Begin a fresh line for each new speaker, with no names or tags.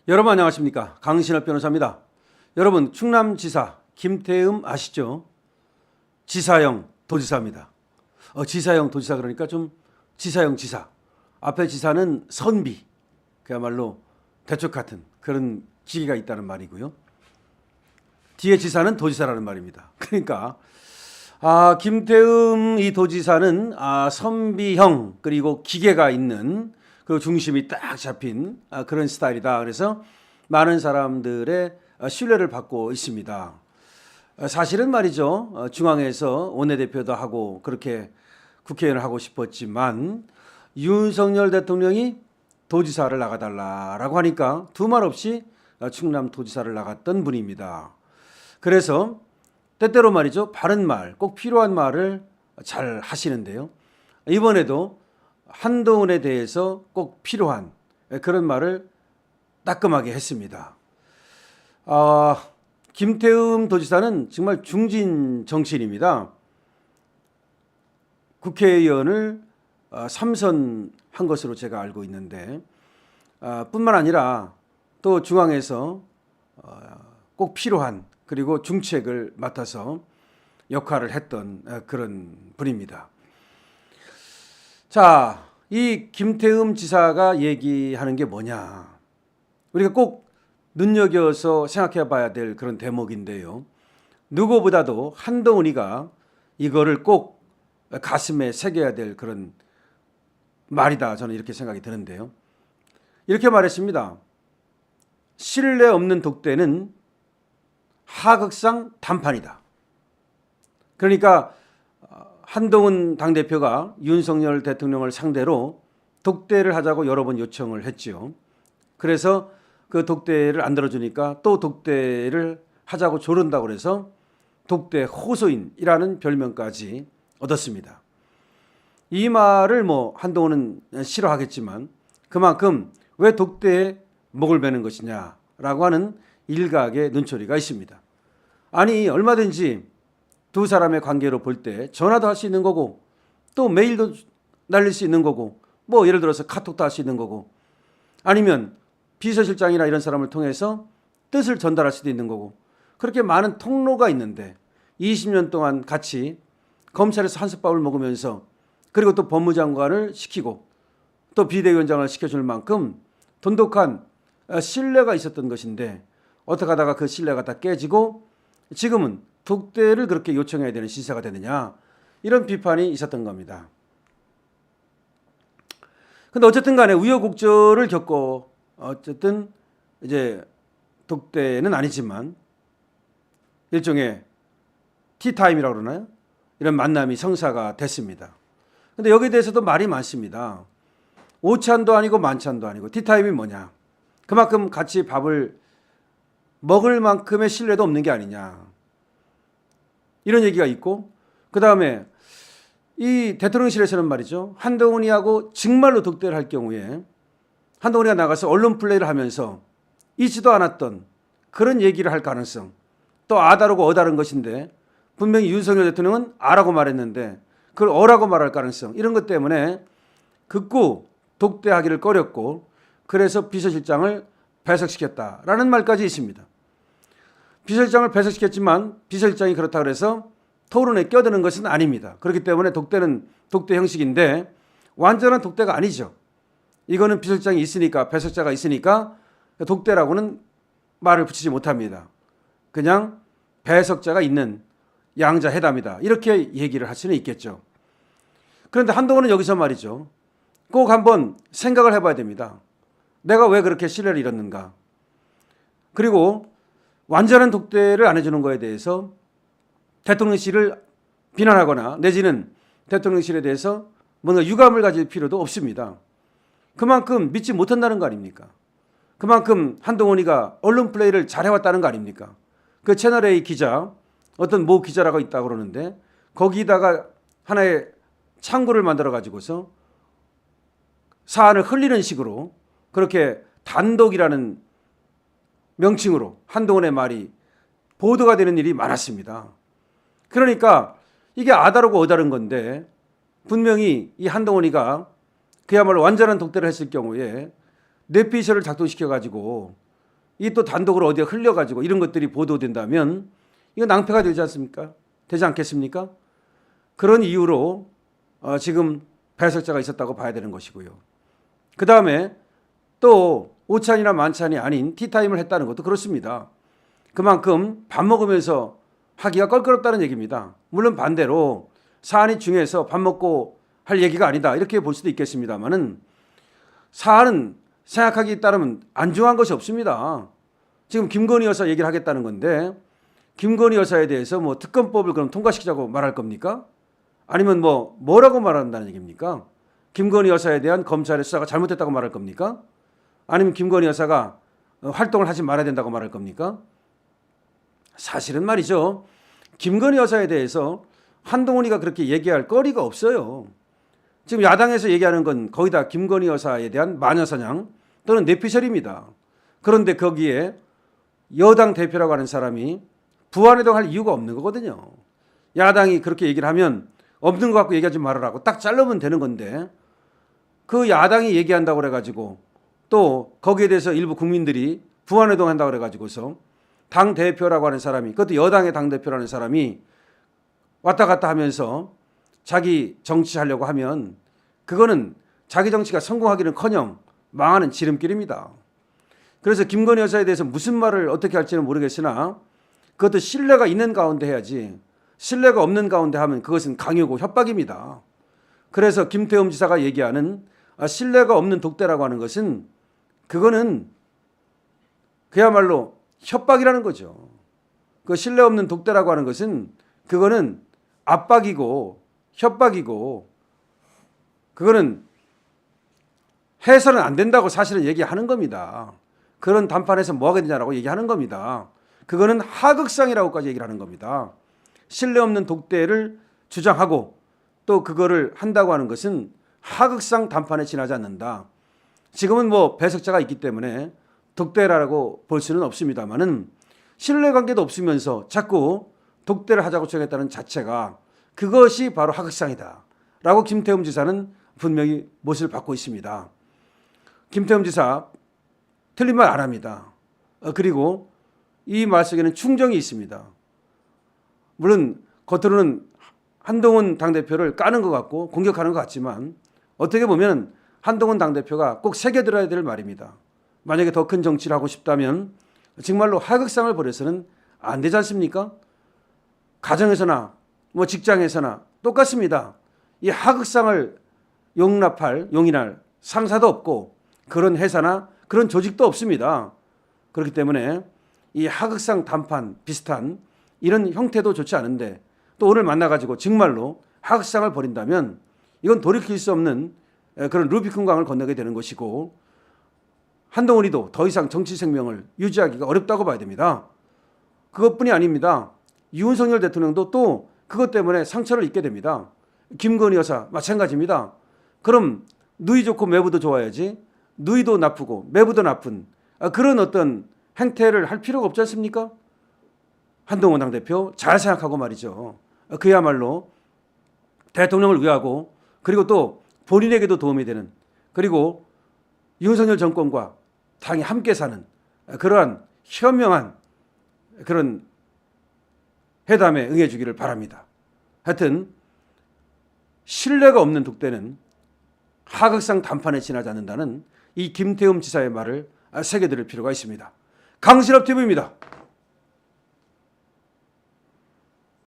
여러분 안녕하십니까? 강신업 변호사입니다. 여러분 충남지사 김태흠 아시죠? 지사형 도지사입니다. 지사형 도지사 그러니까 좀 지사형 지사. 앞에 지사는 선비, 그야말로 대쪽 같은 그런 기계가 있다는 말이고요. 뒤에 지사는 도지사라는 말입니다. 그러니까 김태흠 이 도지사는 선비형 그리고 기계가 있는 그 중심이 딱 잡힌 그런 스타일이다. 그래서 많은 사람들의 신뢰를 받고 있습니다. 사실은 말이죠. 중앙에서 원내대표도 하고 그렇게 국회의원을 하고 싶었지만 윤석열 대통령이 도지사를 나가달라라고 하니까 두말 없이 충남도지사를 나갔던 분입니다. 그래서 때때로 말이죠. 바른 말, 꼭 필요한 말을 잘 하시는데요. 이번에도 한동훈에 대해서 꼭 필요한 그런 말을 따끔하게 했습니다. 김태흠 도지사는 정말 중진 정치인입니다. 국회의원을 3선한 것으로 제가 알고 있는데 뿐만 아니라 또 중앙에서 꼭 필요한 그리고 중책을 맡아서 역할을 했던 그런 분입니다. 자, 이 김태흠 지사가 얘기하는 게 뭐냐? 우리가 꼭 눈여겨서 생각해 봐야 될 그런 대목인데요. 누구보다도 한동훈이가 이거를 꼭 가슴에 새겨야 될 그런 말이다. 저는 이렇게 생각이 드는데요. 이렇게 말했습니다. 신뢰 없는 독대는 하극상 단판이다. 그러니까 한동훈 당대표가 윤석열 대통령을 상대로 독대를 하자고 여러 번 요청을 했죠. 그래서 그 독대를 안 들어주니까 또 독대를 하자고 조른다고 그래서 독대 호소인이라는 별명까지 얻었습니다. 이 말을 한동훈은 싫어하겠지만 그만큼 왜 독대에 목을 베는 것이냐라고 하는 일각의 눈초리가 있습니다. 아니 얼마든지 두 사람의 관계로 볼 때 전화도 할 수 있는 거고 또 메일도 날릴 수 있는 거고 예를 들어서 카톡도 할 수 있는 거고 아니면 비서실장이나 이런 사람을 통해서 뜻을 전달할 수도 있는 거고 그렇게 많은 통로가 있는데 20년 동안 같이 검찰에서 한솥밥을 먹으면서 그리고 또 법무장관을 시키고 또 비대위원장을 시켜줄 만큼 돈독한 신뢰가 있었던 것인데 어떻게 하다가 그 신뢰가 다 깨지고 지금은 독대를 그렇게 요청해야 되는 시세가 되느냐 이런 비판이 있었던 겁니다. 근데 어쨌든 간에 우여곡절을 겪고 어쨌든 이제 독대는 아니지만 일종의 티타임이라고 그러나요? 이런 만남이 성사가 됐습니다. 근데 여기에 대해서도 말이 많습니다. 오찬도 아니고 만찬도 아니고 티타임이 뭐냐? 그만큼 같이 밥을 먹을 만큼의 신뢰도 없는 게 아니냐. 이런 얘기가 있고 그 다음에 이 대통령실에서는 말이죠. 한동훈이하고 정말로 독대를 할 경우에 한동훈이가 나가서 언론 플레이를 하면서 있지도 않았던 그런 얘기를 할 가능성 또 아다르고 어다른 것인데 분명히 윤석열 대통령은 아라고 말했는데 그걸 어라고 말할 가능성 이런 것 때문에 극구 독대하기를 꺼렸고 그래서 비서실장을 배석시켰다라는 말까지 있습니다. 비서실장을 배석시켰지만 비서실장이 그렇다고 해서 토론에 껴드는 것은 아닙니다. 그렇기 때문에 독대는 독대 형식인데 완전한 독대가 아니죠. 이거는 비서실장이 있으니까 배석자가 있으니까 독대라고는 말을 붙이지 못합니다. 그냥 배석자가 있는 양자회담이다. 이렇게 얘기를 할 수는 있겠죠. 그런데 한동훈은 여기서 말이죠. 꼭 한번 생각을 해봐야 됩니다. 내가 왜 그렇게 신뢰를 잃었는가. 그리고 완전한 독대를 안 해주는 거에 대해서 대통령실을 비난하거나 내지는 대통령실에 대해서 뭔가 유감을 가질 필요도 없습니다. 그만큼 믿지 못한다는 거 아닙니까? 그만큼 한동훈이가 언론 플레이를 잘해왔다는 거 아닙니까? 그 채널A 기자, 어떤 모 기자라고 있다고 그러는데 거기다가 하나의 창구를 만들어 가지고서 사안을 흘리는 식으로 그렇게 단독이라는 명칭으로 한동훈의 말이 보도가 되는 일이 많았습니다. 그러니까 이게 아다르고 어다른 건데 분명히 이 한동훈이가 그야말로 완전한 독대를 했을 경우에 뇌피셜을 작동시켜가지고 이 또 단독으로 어디에 흘려가지고 이런 것들이 보도된다면 이거 낭패가 되지 않습니까? 되지 않겠습니까? 그런 이유로 지금 배석자가 있었다고 봐야 되는 것이고요. 그 다음에 또 오찬이나 만찬이 아닌 티타임을 했다는 것도 그렇습니다. 그만큼 밥 먹으면서 하기가 껄끄럽다는 얘기입니다. 물론 반대로 사안이 중요해서 밥 먹고 할 얘기가 아니다 이렇게 볼 수도 있겠습니다만은 사안은 생각하기에 따르면 안중한 것이 없습니다. 지금 김건희 여사 얘기를 하겠다는 건데 김건희 여사에 대해서 뭐 특검법을 그럼 통과시키자고 말할 겁니까? 아니면 뭐라고 말한다는 얘기입니까? 김건희 여사에 대한 검찰의 수사가 잘못됐다고 말할 겁니까? 아니면 김건희 여사가 활동을 하지 말아야 된다고 말할 겁니까? 사실은 말이죠. 김건희 여사에 대해서 한동훈이가 그렇게 얘기할 거리가 없어요. 지금 야당에서 얘기하는 건 거의 다 김건희 여사에 대한 마녀사냥 또는 뇌피셜입니다. 그런데 거기에 여당 대표라고 하는 사람이 부안해동할 이유가 없는 거거든요. 야당이 그렇게 얘기를 하면 없는 거 갖고 얘기하지 말으라고 딱 자르면 되는 건데 그 야당이 얘기한다고 그래가지고 또 거기에 대해서 일부 국민들이 부안해동한다고 그래가지고서 당대표라고 하는 사람이 그것도 여당의 당대표라는 사람이 왔다 갔다 하면서 자기 정치하려고 하면 그거는 자기 정치가 성공하기는커녕 망하는 지름길입니다. 그래서 김건희 여사에 대해서 무슨 말을 어떻게 할지는 모르겠으나 그것도 신뢰가 있는 가운데 해야지 신뢰가 없는 가운데 하면 그것은 강요고 협박입니다. 그래서 김태흠 지사가 얘기하는 신뢰가 없는 독대라고 하는 것은 그거는 그야말로 협박이라는 거죠. 그 신뢰 없는 독대라고 하는 것은 그거는 압박이고 협박이고 그거는 해서는 안 된다고 사실은 얘기하는 겁니다. 그런 담판에서 뭐 하게 되냐라고 얘기하는 겁니다. 그거는 하극상이라고까지 얘기를 하는 겁니다. 신뢰 없는 독대를 주장하고 또 그거를 한다고 하는 것은 하극상 담판에 지나지 않는다. 지금은 배석자가 있기 때문에 독대라고 볼 수는 없습니다만은 신뢰관계도 없으면서 자꾸 독대를 하자고 주장했다는 자체가 그것이 바로 하극상이다 라고 김태흠 지사는 분명히 못을 받고 있습니다. 김태흠 지사 틀린 말 안 합니다. 그리고 이 말 속에는 충정이 있습니다. 물론 겉으로는 한동훈 당대표를 까는 것 같고 공격하는 것 같지만 어떻게 보면 한동훈 당대표가 꼭 새겨들어야 될 말입니다. 만약에 더 큰 정치를 하고 싶다면 정말로 하극상을 벌여서는 안 되지 않습니까? 가정에서나 직장에서나 똑같습니다. 이 하극상을 용인할 상사도 없고 그런 회사나 그런 조직도 없습니다. 그렇기 때문에 이 하극상 담판 비슷한 이런 형태도 좋지 않은데 또 오늘 만나가지고 정말로 하극상을 벌인다면 이건 돌이킬 수 없는 그런 루비콘강을 건너게 되는 것이고 한동훈이도 더 이상 정치 생명을 유지하기가 어렵다고 봐야 됩니다. 그것뿐이 아닙니다. 윤석열 대통령도 또 그것 때문에 상처를 입게 됩니다. 김건희 여사 마찬가지입니다. 그럼 누이 좋고 매부도 좋아야지 누이도 나쁘고 매부도 나쁜 그런 어떤 행태를 할 필요가 없지 않습니까? 한동훈 당대표 잘 생각하고 말이죠. 그야말로 대통령을 위하고 그리고 또 본인에게도 도움이 되는 그리고 윤석열 정권과 당이 함께 사는 그러한 현명한 그런 회담에 응해주기를 바랍니다. 하여튼 신뢰가 없는 독대는 하극상 담판에 지나지 않는다는 이 김태흠 지사의 말을 새겨들을 필요가 있습니다. 강신업 TV입니다.